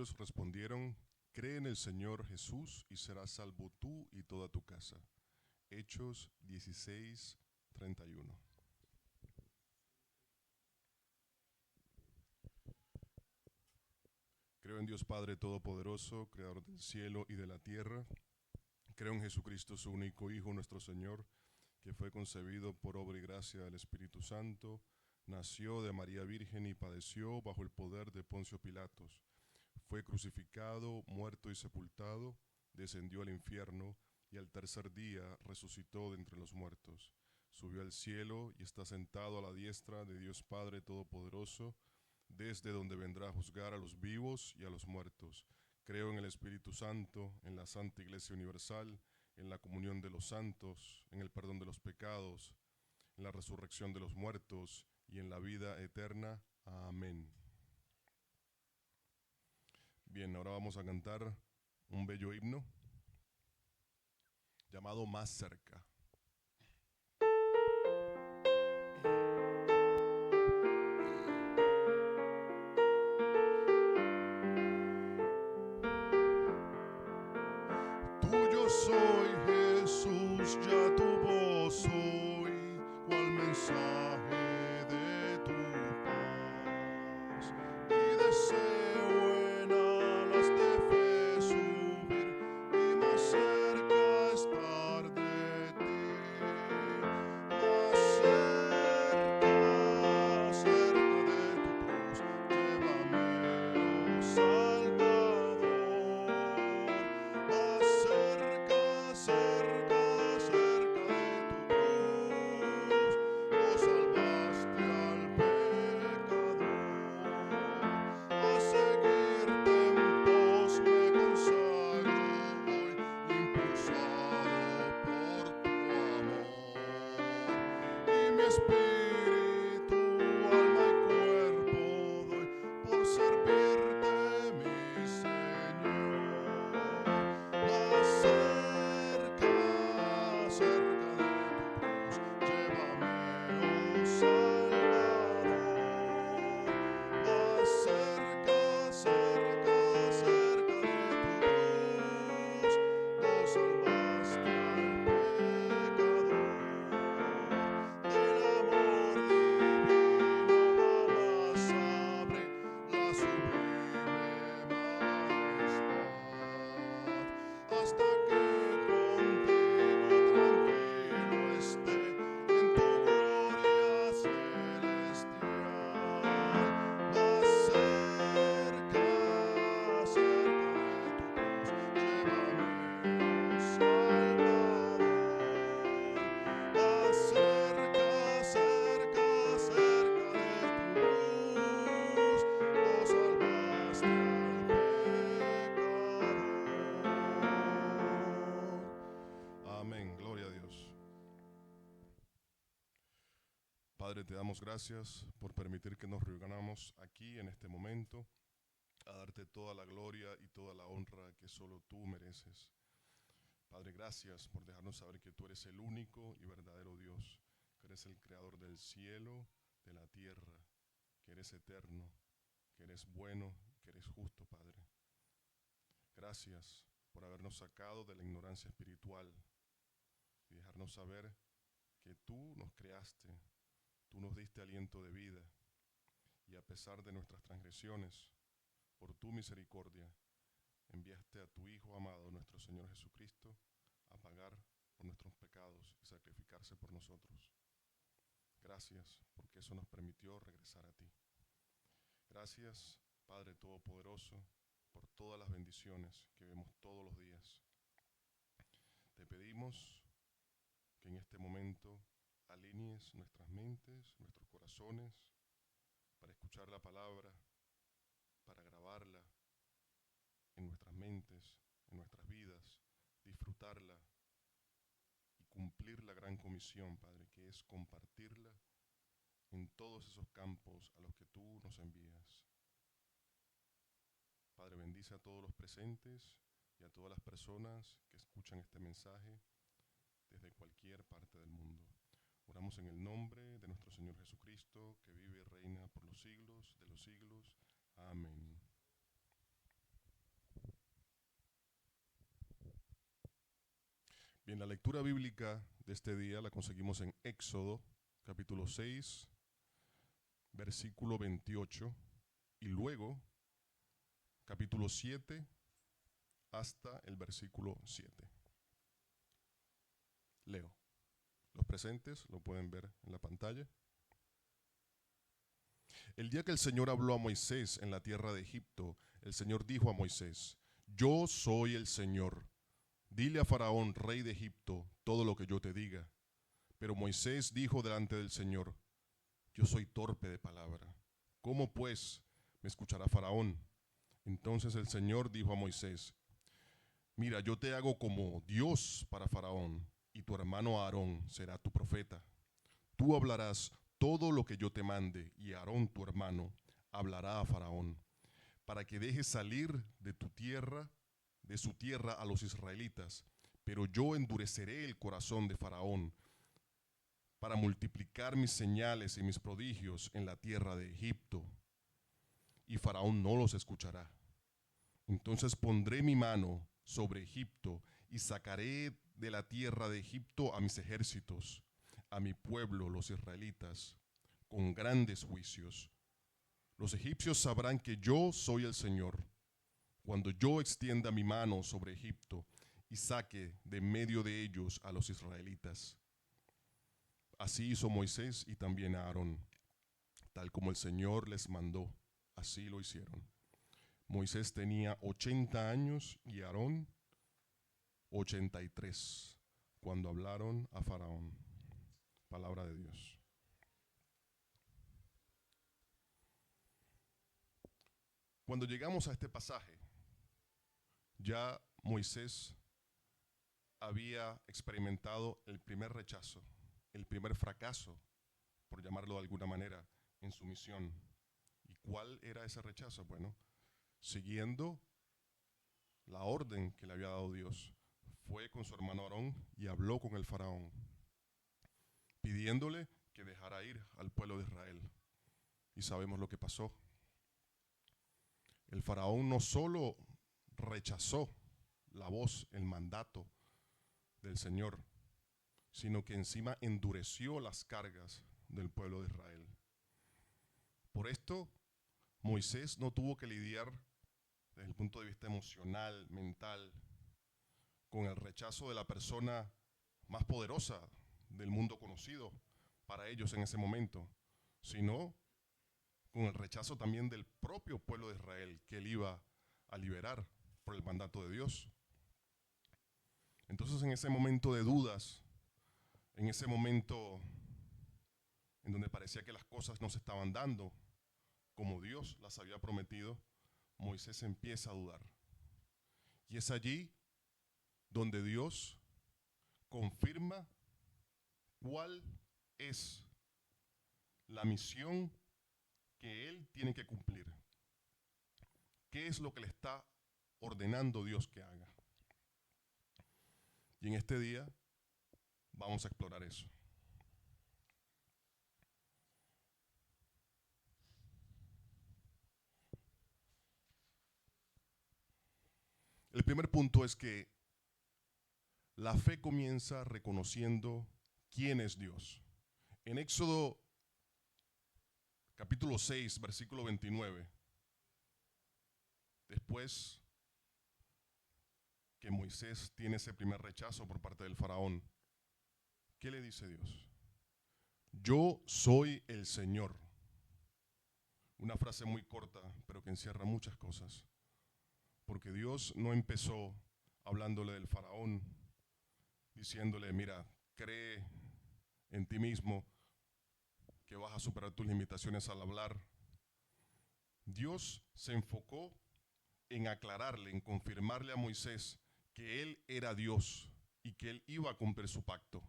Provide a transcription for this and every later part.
Ellos respondieron: cree en el Señor Jesús y serás salvo tú y toda tu casa. Hechos 16:31. Creo en Dios Padre Todopoderoso, Creador del cielo y de la tierra. Creo en Jesucristo, su único Hijo, nuestro Señor, que fue concebido por obra y gracia del Espíritu Santo, nació de María Virgen y padeció bajo el poder de Poncio Pilatos. Fue crucificado, muerto y sepultado, descendió al infierno y al tercer día resucitó de entre los muertos. Subió al cielo y está sentado a la diestra de Dios Padre Todopoderoso, desde donde vendrá a juzgar a los vivos y a los muertos. Creo en el Espíritu Santo, en la Santa Iglesia Universal, en la comunión de los santos, en el perdón de los pecados, en la resurrección de los muertos y en la vida eterna. Amén. Bien, ahora vamos a cantar un bello himno llamado Más cerca. Tuyo soy, Jesús, ya tu voz soy, cual mensaje de tu paz. Y deseo en alas de fe subir y más cerca estar de ti. Más cerca, cerca de tu cruz, llévame, oh Salvador. Más cerca, cerca, cerca de tu cruz, oh salvaste al pecador. A seguirte en pos me consagro hoy, impulsado por tu amor. Y mi espíritu, alma y cuerpo doy por servirte, mi Señor. Más cerca, cerca de tu cruz, llévame, oh Salvador. Más cerca, cerca, cerca de tu cruz, oh salvaste al pecador. Del amor divino jamás sabré la sublime majestad, hasta que contigo tranquilo esté en tu gloria celestial. Más cerca, cerca de tu cruz, llévame, oh Salvador. Más cerca, cerca, cerca de tu cruz, oh salvaste al pecador. Amén, gloria a Dios. Padre, te damos gracias por permitir que nos reunamos aquí en este momento a darte toda la gloria y toda la honra que solo tú mereces. Padre, gracias por dejarnos saber que tú eres el único y verdadero Dios, que eres el creador del cielo, de la tierra, que eres eterno, que eres bueno, que eres justo, Padre. Gracias por habernos sacado de la ignorancia espiritual y dejarnos saber que tú nos creaste, tú nos diste aliento de vida y a pesar de nuestras transgresiones, por tu misericordia, enviaste a tu Hijo amado, nuestro Señor Jesucristo, a pagar por nuestros pecados y sacrificarse por nosotros. Gracias, porque eso nos permitió regresar a ti. Gracias, Padre Todopoderoso, por todas las bendiciones que vemos todos los días. Te pedimos que en este momento alinees nuestras mentes, nuestros corazones, para escuchar la palabra, para grabarla en nuestras mentes, en nuestras vidas, disfrutarla y cumplir la gran comisión, Padre, que es compartirla en todos esos campos a los que tú nos envías. Padre, bendice a todos los presentes y a todas las personas que escuchan este mensaje desde cualquier parte del mundo. Oramos en el nombre de nuestro Señor Jesucristo, que vive y reina por los siglos de los siglos. Amén. lectura bíblica de este día la conseguimos en Éxodo, capítulo 6, versículo 28, y luego capítulo 7 hasta el versículo 7. Leo. Los presentes lo pueden ver en la pantalla. El día que el Señor habló a Moisés en la tierra de Egipto, el Señor dijo a Moisés: Yo soy el Señor. Dile a Faraón, rey de Egipto, todo lo que yo te diga. Pero Moisés dijo delante del Señor: Yo soy torpe de palabra. ¿Cómo pues me escuchará Faraón? Entonces el Señor dijo a Moisés: Mira, yo te hago como Dios para Faraón, y tu hermano Aarón será tu profeta. Tú hablarás todo lo que yo te mande, y Aarón tu hermano hablará a Faraón, para que dejes salir de tu tierra, de su tierra a los israelitas. Pero yo endureceré el corazón de Faraón para multiplicar mis señales y mis prodigios en la tierra de Egipto, y Faraón no los escuchará. Entonces pondré mi mano sobre Egipto y sacaré de la tierra de Egipto a mis ejércitos, a mi pueblo, los israelitas, con grandes juicios. Los egipcios sabrán que yo soy el Señor, cuando yo extienda mi mano sobre Egipto y saque de medio de ellos a los israelitas. Así hizo Moisés y también Aarón, tal como el Señor les mandó, así lo hicieron. Moisés tenía 80 años y Aarón 83 cuando hablaron a Faraón. Palabra de Dios. Cuando llegamos a este pasaje, ya Moisés había experimentado el primer rechazo, el primer fracaso, por llamarlo de alguna manera, en su misión. ¿Y cuál era ese rechazo? Bueno, siguiendo la orden que le había dado Dios, fue con su hermano Aarón y habló con el faraón, pidiéndole que dejara ir al pueblo de Israel. Y sabemos lo que pasó. El faraón no solo rechazó la voz, el mandato del Señor, sino que encima endureció las cargas del pueblo de Israel. Por esto, Moisés no tuvo que lidiar desde el punto de vista emocional, mental, con el rechazo de la persona más poderosa del mundo conocido para ellos en ese momento, sino con el rechazo también del propio pueblo de Israel que él iba a liberar por el mandato de Dios. Entonces, en ese momento de dudas, en ese momento en donde parecía que las cosas no se estaban dando como Dios las había prometido, Moisés empieza a dudar. Y es allí donde Dios confirma cuál es la misión que él tiene que cumplir. ¿Qué es lo que le está ordenando Dios que haga? Y en este día vamos a explorar eso. El primer punto es que la fe comienza reconociendo quién es Dios. En Éxodo capítulo 6, versículo 29, después que Moisés tiene ese primer rechazo por parte del faraón, ¿qué le dice Dios? Yo soy el Señor. Una frase muy corta, pero que encierra muchas cosas. Porque Dios no empezó hablándole del faraón, diciéndole, mira, cree en ti mismo que vas a superar tus limitaciones al hablar. Dios se enfocó en aclararle, en confirmarle a Moisés que él era Dios y que él iba a cumplir su pacto.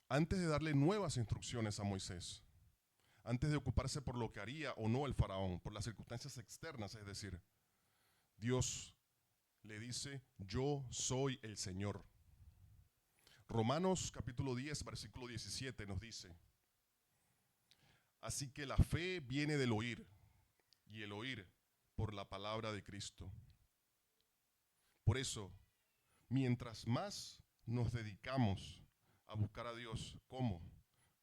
Antes de darle nuevas instrucciones a Moisés, antes de ocuparse por lo que haría o no el faraón, por las circunstancias externas, es decir, Dios le dice, yo soy el Señor. Romanos capítulo 10, versículo 17 nos dice, así que la fe viene del oír, y el oír por la palabra de Cristo. Por eso, mientras más nos dedicamos a buscar a Dios, ¿cómo?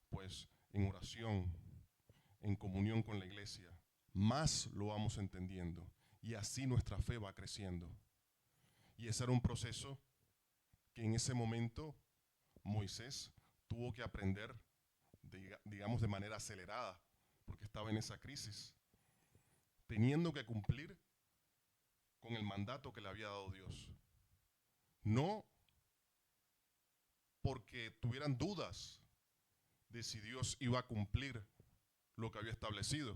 Pues en oración, en comunión con la iglesia, más lo vamos entendiendo y así nuestra fe va creciendo. Y ese era un proceso que en ese momento Moisés tuvo que aprender, digamos, de manera acelerada, porque estaba en esa crisis, teniendo que cumplir con el mandato que le había dado Dios. No porque tuvieran dudas de si Dios iba a cumplir lo que había establecido.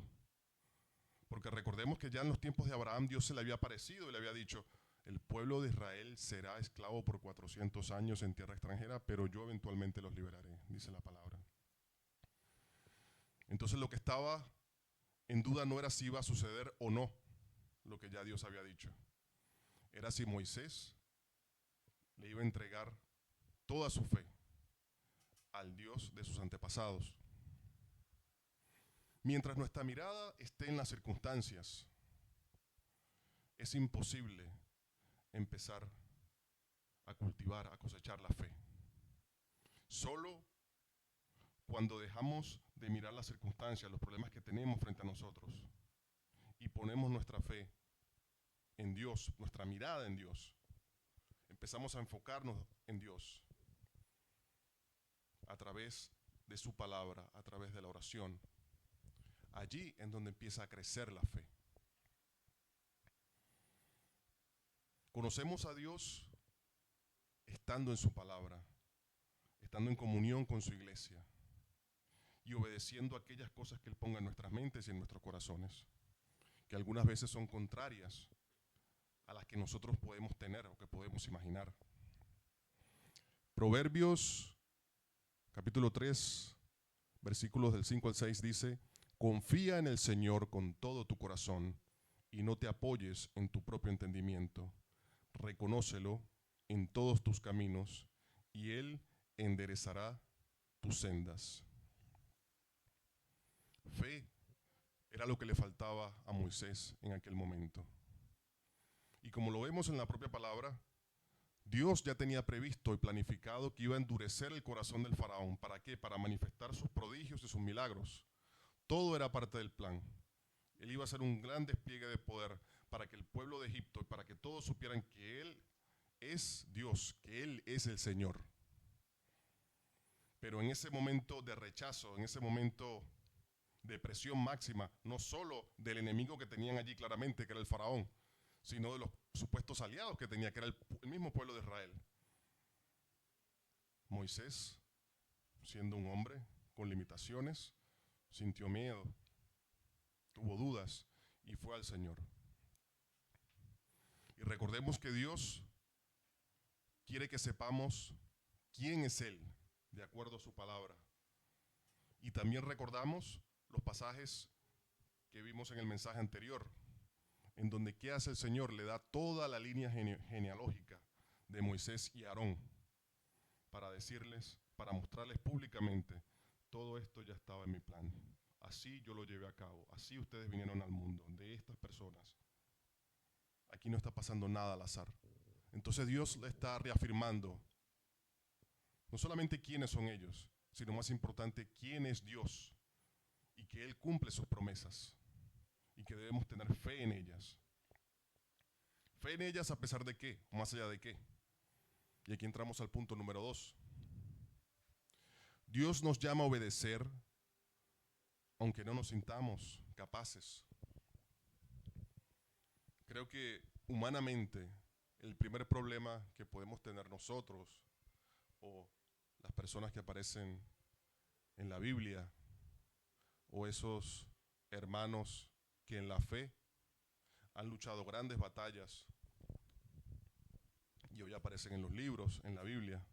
Porque recordemos que ya en los tiempos de Abraham Dios se le había aparecido y le había dicho, el pueblo de Israel será esclavo por 400 años en tierra extranjera, pero yo eventualmente los liberaré, dice la palabra. Entonces lo que estaba en duda no era si iba a suceder o no lo que ya Dios había dicho. Era si Moisés le iba a entregar toda su fe al Dios de sus antepasados. Mientras nuestra mirada esté en las circunstancias, es imposible empezar a cultivar, a cosechar la fe. Solo cuando dejamos de mirar las circunstancias, los problemas que tenemos frente a nosotros y ponemos nuestra fe en Dios, nuestra mirada en Dios, empezamos a enfocarnos en Dios a través de su palabra, a través de la oración. Allí es donde empieza a crecer la fe. Conocemos a Dios estando en su palabra, estando en comunión con su iglesia y obedeciendo aquellas cosas que Él ponga en nuestras mentes y en nuestros corazones, que algunas veces son contrarias a las que nosotros podemos tener o que podemos imaginar. Proverbios capítulo 3, versículos del 5 al 6 dice, confía en el Señor con todo tu corazón y no te apoyes en tu propio entendimiento. Reconócelo en todos tus caminos y Él enderezará tus sendas. Fe era lo que le faltaba a Moisés en aquel momento. Y como lo vemos en la propia palabra, Dios ya tenía previsto y planificado que iba a endurecer el corazón del faraón. ¿Para qué? Para manifestar sus prodigios y sus milagros. Todo era parte del plan. Él iba a hacer un gran despliegue de poder para que el pueblo de Egipto y para que todos supieran que Él es Dios, que Él es el Señor. Pero en ese momento de rechazo, en ese momento de presión máxima, no solo del enemigo que tenían allí claramente, que era el faraón, sino de los supuestos aliados que tenía, que era el mismo pueblo de Israel. Moisés, siendo un hombre con limitaciones, sintió miedo, tuvo dudas y fue al Señor. Y recordemos que Dios quiere que sepamos quién es Él, de acuerdo a su palabra. Y también recordamos los pasajes que vimos en el mensaje anterior, en donde ¿qué hace el Señor? Le da toda la línea genealógica de Moisés y Aarón para decirles, para mostrarles públicamente, todo esto ya estaba en mi plan. Así yo lo llevé a cabo, así ustedes vinieron al mundo, de estas personas. Aquí no está pasando nada al azar. Entonces Dios le está reafirmando no solamente quiénes son ellos, sino más importante, quién es Dios y que Él cumple sus promesas y que debemos tener fe en ellas. Fe en ellas a pesar de qué, o más allá de qué. Y aquí entramos al punto número 2. Dios nos llama a obedecer aunque no nos sintamos capaces. Creo que humanamente el primer problema que podemos tener nosotros o las personas que aparecen en la Biblia o esos hermanos que en la fe han luchado grandes batallas y hoy aparecen en los libros, en la Biblia,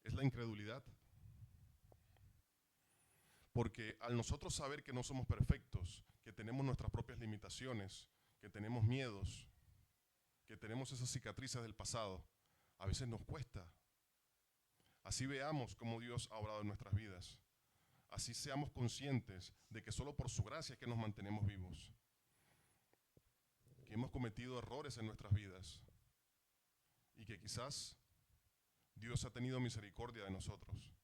es la incredulidad. Porque al nosotros saber que no somos perfectos, que tenemos nuestras propias limitaciones, que tenemos miedos, que tenemos esas cicatrices del pasado, a veces nos cuesta. Así veamos cómo Dios ha obrado en nuestras vidas. Así seamos conscientes de que solo por su gracia es que nos mantenemos vivos. Que hemos cometido errores en nuestras vidas y que quizás Dios ha tenido misericordia de nosotros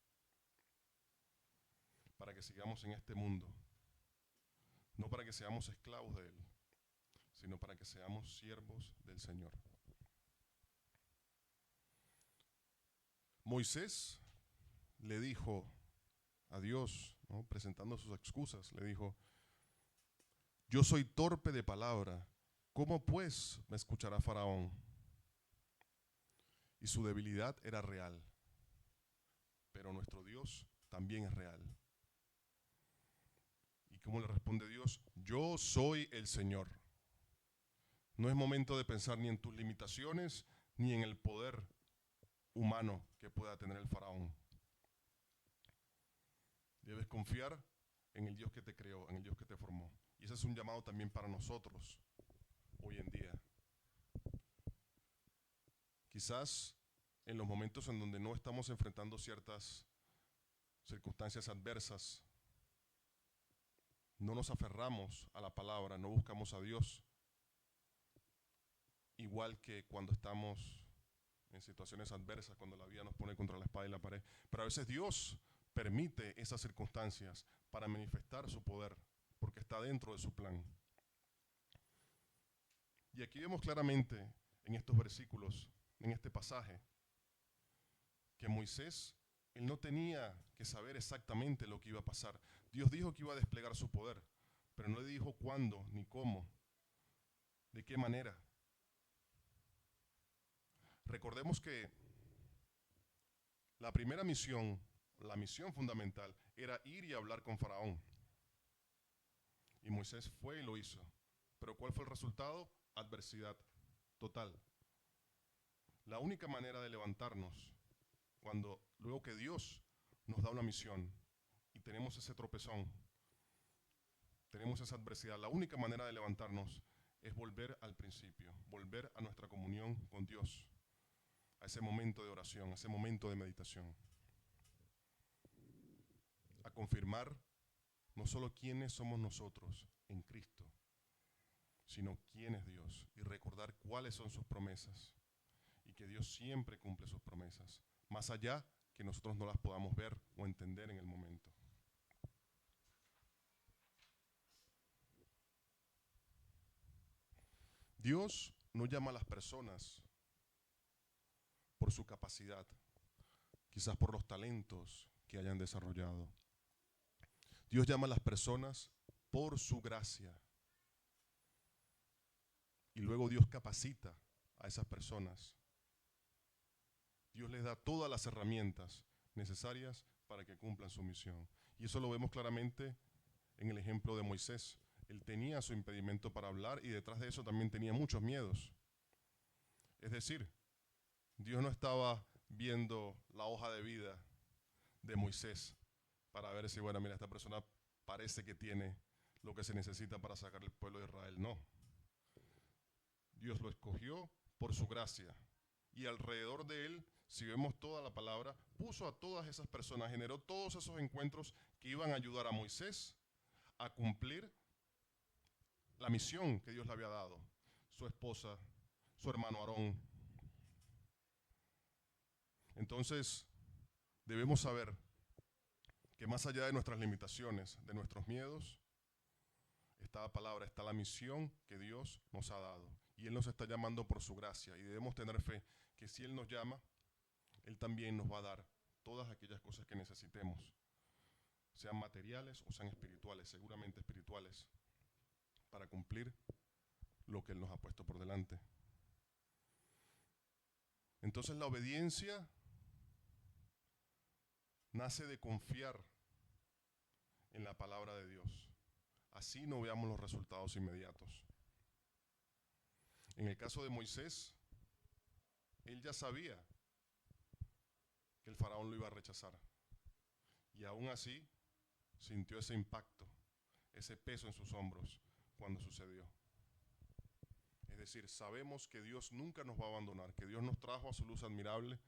para que sigamos en este mundo, no para que seamos esclavos de Él, sino para que seamos siervos del Señor. Moisés le dijo a Dios, ¿no?, presentando sus excusas, le dijo: yo soy torpe de palabra, ¿cómo pues me escuchará Faraón? Y su debilidad era real, pero nuestro Dios también es real. ¿Y cómo le responde Dios? Yo soy el Señor. No es momento de pensar ni en tus limitaciones, ni en el poder humano que pueda tener el Faraón. Debes confiar en el Dios que te creó, en el Dios que te formó. Y ese es un llamado también para nosotros hoy en día. Quizás en los momentos en donde no estamos enfrentando ciertas circunstancias adversas, no nos aferramos a la palabra, no buscamos a Dios, igual que cuando estamos en situaciones adversas, cuando la vida nos pone contra la espada y la pared. Pero a veces Dios permite esas circunstancias para manifestar su poder, porque está dentro de su plan. Y aquí vemos claramente en estos versículos, en este pasaje, que Moisés, él no tenía que saber exactamente lo que iba a pasar. Dios dijo que iba a desplegar su poder, pero no le dijo cuándo, ni cómo, de qué manera. Recordemos que la primera misión, la misión fundamental, era ir y hablar con Faraón. Y Moisés fue y lo hizo. Pero ¿cuál fue el resultado? Adversidad total. La única manera de levantarnos, luego que Dios nos da una misión y tenemos ese tropezón, tenemos esa adversidad, la única manera de levantarnos es volver al principio, volver a nuestra comunión con Dios, a ese momento de oración, a ese momento de meditación, a confirmar no solo quiénes somos nosotros en Cristo, sino quién es Dios, y recordar cuáles son sus promesas, y que Dios siempre cumple sus promesas, más allá que nosotros no las podamos ver o entender en el momento. Dios no llama a las personas por su capacidad, quizás por los talentos que hayan desarrollado. Dios llama a las personas por su gracia. Y luego Dios capacita a esas personas. Dios les da todas las herramientas necesarias para que cumplan su misión. Y eso lo vemos claramente en el ejemplo de Moisés. Él tenía su impedimento para hablar y detrás de eso también tenía muchos miedos. Es decir, Dios no estaba viendo la hoja de vida de Moisés para ver si, bueno, mira, esta persona parece que tiene lo que se necesita para sacar al pueblo de Israel. No. Dios lo escogió por su gracia. Y alrededor de él, si vemos toda la palabra, puso a todas esas personas, generó todos esos encuentros que iban a ayudar a Moisés a cumplir la misión que Dios le había dado. Su esposa, su hermano Aarón. Entonces, debemos saber que más allá de nuestras limitaciones, de nuestros miedos, está la palabra, está la misión que Dios nos ha dado. Y Él nos está llamando por su gracia. Y debemos tener fe que si Él nos llama, Él también nos va a dar todas aquellas cosas que necesitemos, sean materiales o sean espirituales, seguramente espirituales, para cumplir lo que Él nos ha puesto por delante. Entonces la obediencia nace de confiar en la palabra de Dios. Así no veamos los resultados inmediatos. En el caso de Moisés, él ya sabía que el faraón lo iba a rechazar. Y aún así sintió ese impacto, ese peso en sus hombros cuando sucedió. Es decir, sabemos que Dios nunca nos va a abandonar, que Dios nos trajo a su luz admirable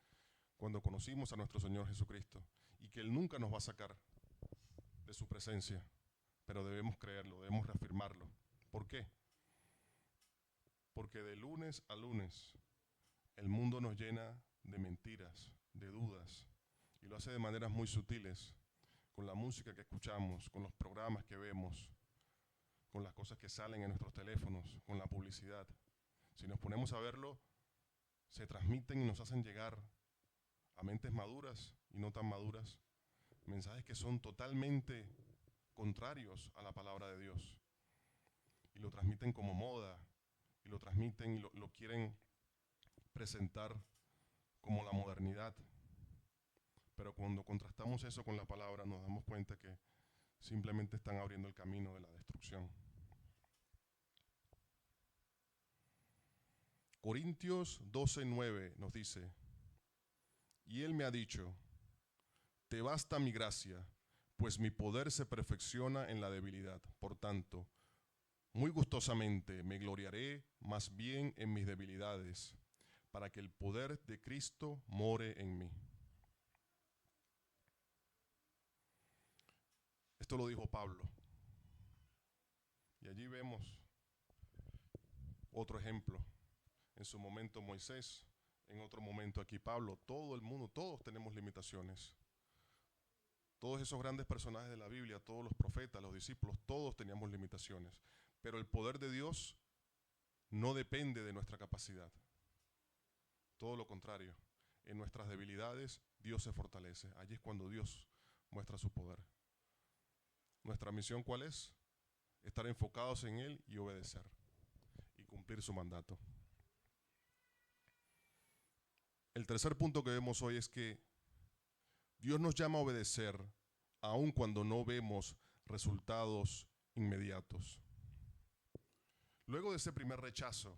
cuando conocimos a nuestro Señor Jesucristo y que Él nunca nos va a sacar de su presencia, pero debemos creerlo, debemos reafirmarlo. ¿Por qué? Porque de lunes a lunes el mundo nos llena de mentiras, de dudas. Y lo hace de maneras muy sutiles, con la música que escuchamos, con los programas que vemos, con las cosas que salen en nuestros teléfonos, con la publicidad. Si nos ponemos a verlo, se transmiten y nos hacen llegar a mentes maduras y no tan maduras mensajes que son totalmente contrarios a la palabra de Dios. Y lo transmiten como moda, y lo transmiten y lo quieren presentar como la modernidad. Pero cuando contrastamos eso con la palabra, nos damos cuenta que simplemente están abriendo el camino de la destrucción. Corintios 12:9 nos dice: y Él me ha dicho, te basta mi gracia, pues mi poder se perfecciona en la debilidad. Por tanto, muy gustosamente me gloriaré más bien en mis debilidades, para que el poder de Cristo more en mí. Esto lo dijo Pablo. Y allí vemos otro ejemplo. En su momento Moisés, en otro momento aquí Pablo. Todo el mundo, todos tenemos limitaciones. Todos esos grandes personajes de la Biblia, todos los profetas, los discípulos, todos teníamos limitaciones. Pero el poder de Dios no depende de nuestra capacidad. Todo lo contrario. En nuestras debilidades Dios se fortalece. Allí es cuando Dios muestra su poder. ¿Nuestra misión cuál es? Estar enfocados en Él y obedecer y cumplir su mandato. El tercer punto que vemos hoy es que Dios nos llama a obedecer aun cuando no vemos resultados inmediatos. Luego de ese primer rechazo,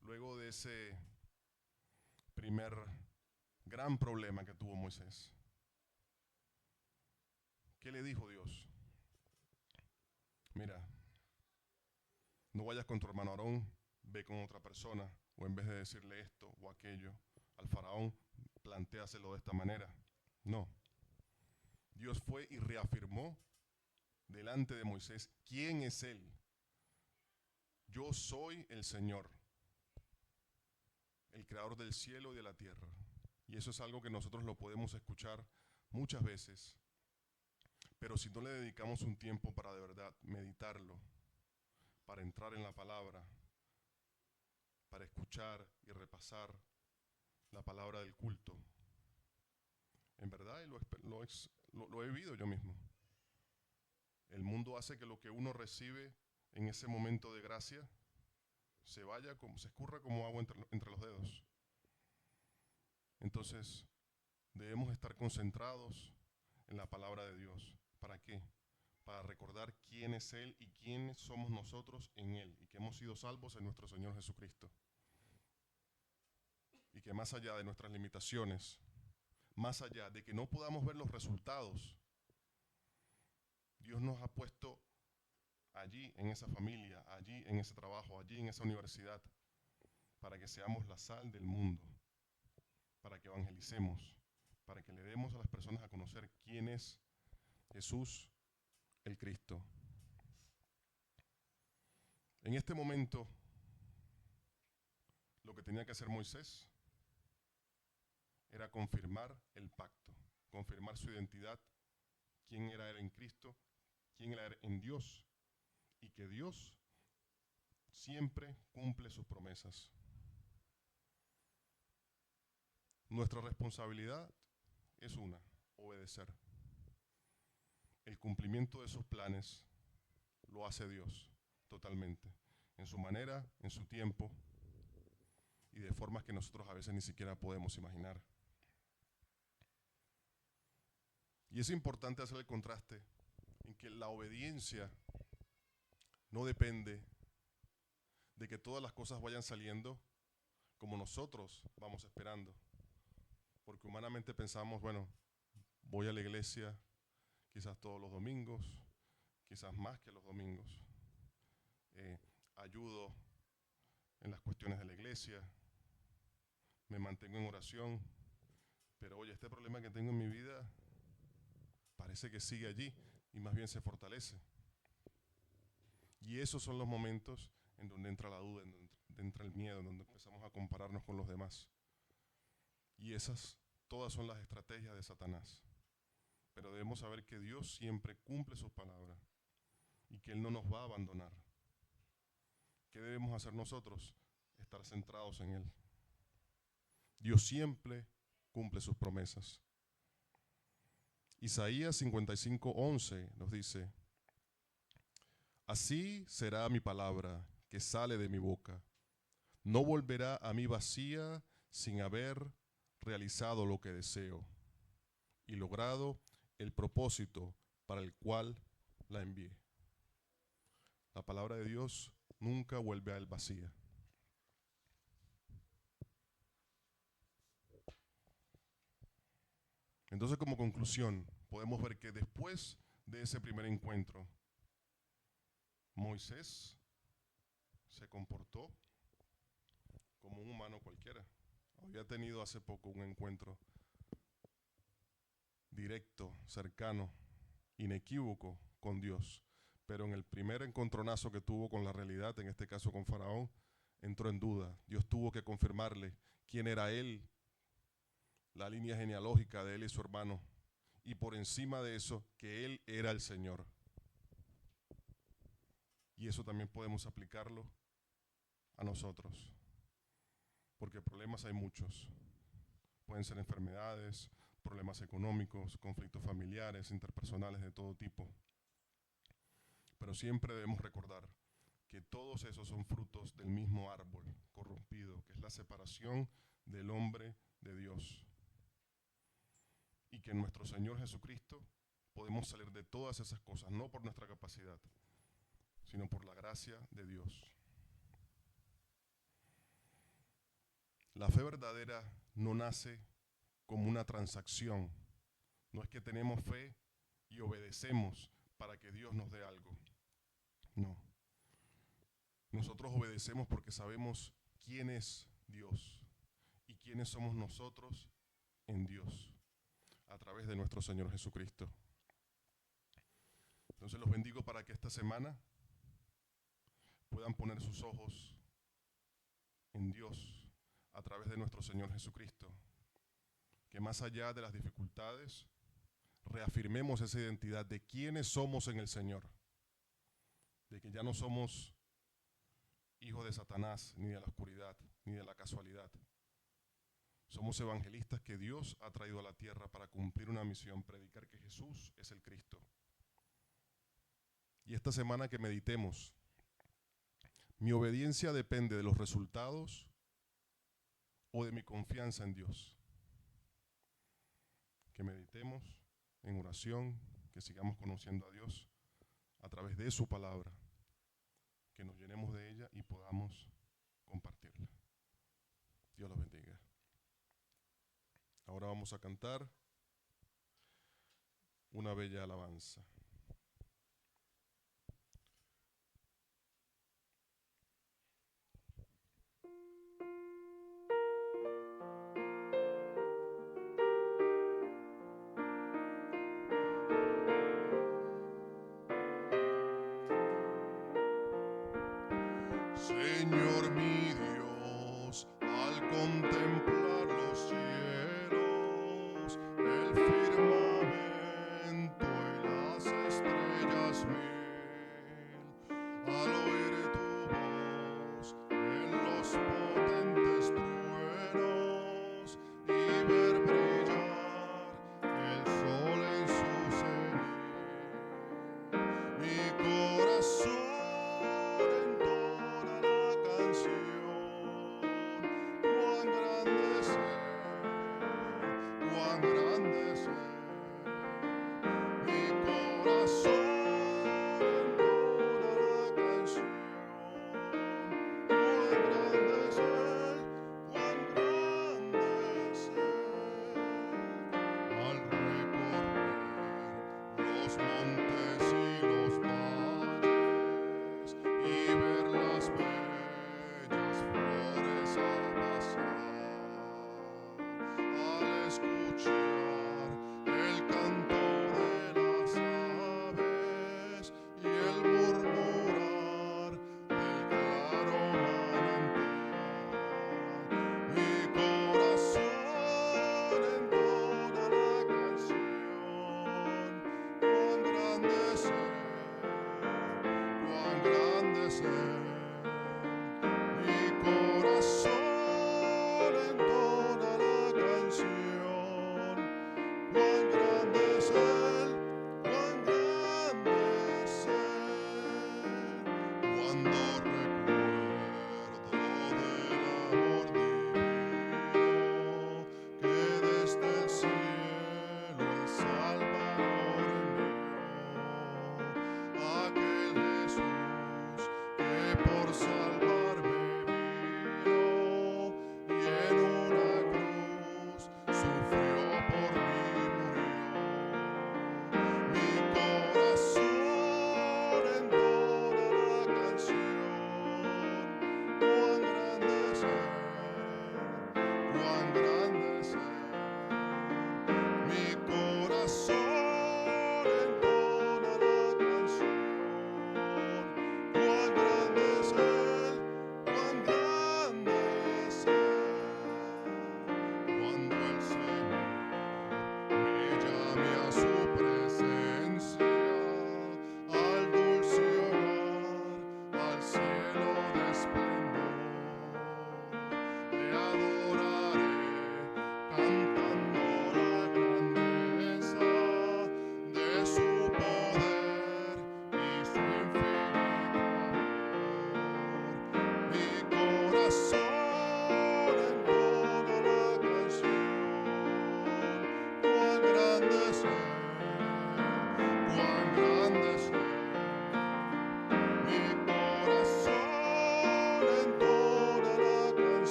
luego de ese primer gran problema que tuvo Moisés, ¿qué le dijo Dios? Mira, no vayas con tu hermano Aarón, ve con otra persona, o en vez de decirle esto o aquello al faraón, plantéaselo de esta manera. No. Dios fue y reafirmó delante de Moisés quién es Él. Yo soy el Señor, el creador del cielo y de la tierra. Y eso es algo que nosotros lo podemos escuchar muchas veces, pero si no le dedicamos un tiempo para de verdad meditarlo, para entrar en la palabra, para escuchar y repasar la palabra del culto, en verdad lo he vivido yo mismo. El mundo hace que lo que uno recibe en ese momento de gracia se escurra como agua entre los dedos. Entonces, debemos estar concentrados en la palabra de Dios. ¿Para qué? Para recordar quién es Él y quiénes somos nosotros en Él, y que hemos sido salvos en nuestro Señor Jesucristo. Y que más allá de nuestras limitaciones, más allá de que no podamos ver los resultados, Dios nos ha puesto allí en esa familia, allí en ese trabajo, allí en esa universidad, para que seamos la sal del mundo, para que evangelicemos, para que le demos a las personas a conocer quién es Jesús el Cristo. En este momento, lo que tenía que hacer Moisés era confirmar el pacto, confirmar su identidad, quién era él en Cristo, quién era él en Dios, y que Dios siempre cumple sus promesas. Nuestra responsabilidad es una: obedecer. El cumplimiento de sus planes lo hace Dios totalmente, en su manera, en su tiempo y de formas que nosotros a veces ni siquiera podemos imaginar. Y es importante hacer el contraste en que la obediencia no depende de que todas las cosas vayan saliendo como nosotros vamos esperando. Porque humanamente pensamos, bueno, voy a la iglesia quizás todos los domingos, quizás más que los domingos. Ayudo en las cuestiones de la iglesia, me mantengo en oración, pero oye, este problema que tengo en mi vida parece que sigue allí y más bien se fortalece. Y esos son los momentos en donde entra la duda, en donde entra el miedo, en donde empezamos a compararnos con los demás. Y esas todas son las estrategias de Satanás. Pero debemos saber que Dios siempre cumple sus palabras y que Él no nos va a abandonar. ¿Qué debemos hacer nosotros? Estar centrados en Él. Dios siempre cumple sus promesas. Isaías 55:11 nos dice: así será mi palabra que sale de mi boca. No volverá a mí vacía sin haber realizado lo que deseo y logrado el propósito para el cual la envié. La palabra de Dios nunca vuelve a él vacía. Entonces, como conclusión, podemos ver que después de ese primer encuentro, Moisés se comportó como un humano cualquiera. Había tenido hace poco un encuentro directo, cercano, inequívoco con Dios. Pero en el primer encontronazo que tuvo con la realidad, en este caso con Faraón, entró en duda. Dios tuvo que confirmarle quién era él, la línea genealógica de él y su hermano, y por encima de eso, que él era el Señor. Y eso también podemos aplicarlo a nosotros, porque problemas hay muchos. Pueden ser enfermedades, problemas económicos, conflictos familiares, interpersonales de todo tipo. Pero siempre debemos recordar que todos esos son frutos del mismo árbol corrompido, que es la separación del hombre de Dios. Y que en nuestro Señor Jesucristo podemos salir de todas esas cosas, no por nuestra capacidad, sino por la gracia de Dios. La fe verdadera no nace como una transacción. No es que tenemos fe y obedecemos para que Dios nos dé algo. No. Nosotros obedecemos porque sabemos quién es Dios y quiénes somos nosotros en Dios a través de nuestro Señor Jesucristo. Entonces los bendigo para que esta semana puedan poner sus ojos en Dios a través de nuestro Señor Jesucristo. Que más allá de las dificultades, reafirmemos esa identidad de quiénes somos en el Señor. De que ya no somos hijos de Satanás, ni de la oscuridad, ni de la casualidad. Somos evangelistas que Dios ha traído a la tierra para cumplir una misión, predicar que Jesús es el Cristo. Y esta semana que meditemos, ¿mi obediencia depende de los resultados o de mi confianza en Dios? Que meditemos en oración, que sigamos conociendo a Dios a través de su palabra, que nos llenemos de ella y podamos compartirla. Dios los bendiga. Ahora vamos a cantar una bella alabanza. Señor mi Dios, al contemplar los cielos, el firmamento y las estrellas mil, al oír tu voz en los potentes truenos y ver brillar el sol en su cenit, mi corazón cuán grande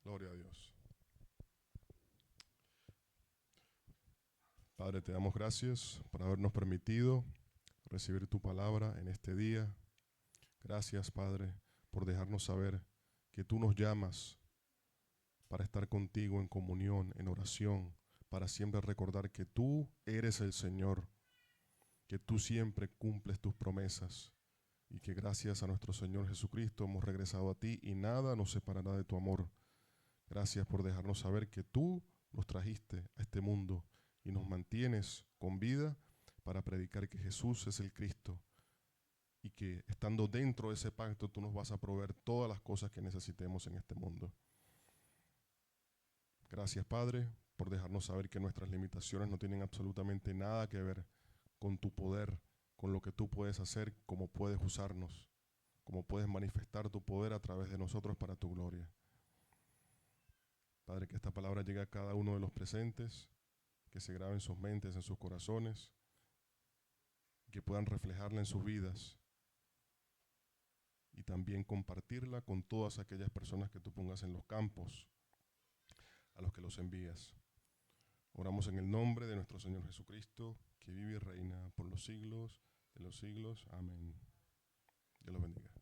Gloria a Dios. Padre, te damos gracias por habernos permitido recibir tu palabra en este día. Gracias, Padre, por dejarnos saber que tú nos llamas para estar contigo en comunión, en oración, para siempre recordar que tú eres el Señor, que tú siempre cumples tus promesas y que gracias a nuestro Señor Jesucristo hemos regresado a ti y nada nos separará de tu amor. Gracias por dejarnos saber que tú nos trajiste a este mundo y nos mantienes con vida para predicar que Jesús es el Cristo y que estando dentro de ese pacto tú nos vas a proveer todas las cosas que necesitemos en este mundo. Gracias, Padre, por dejarnos saber que nuestras limitaciones no tienen absolutamente nada que ver con tu poder, con lo que tú puedes hacer, cómo puedes usarnos, cómo puedes manifestar tu poder a través de nosotros para tu gloria. Padre, que esta palabra llegue a cada uno de los presentes, que se grabe en sus mentes, en sus corazones, que puedan reflejarla en sus vidas y también compartirla con todas aquellas personas que tú pongas en los campos a los que los envías. Oramos en el nombre de nuestro Señor Jesucristo, que vive y reina por los siglos de los siglos. Amén. Dios los bendiga.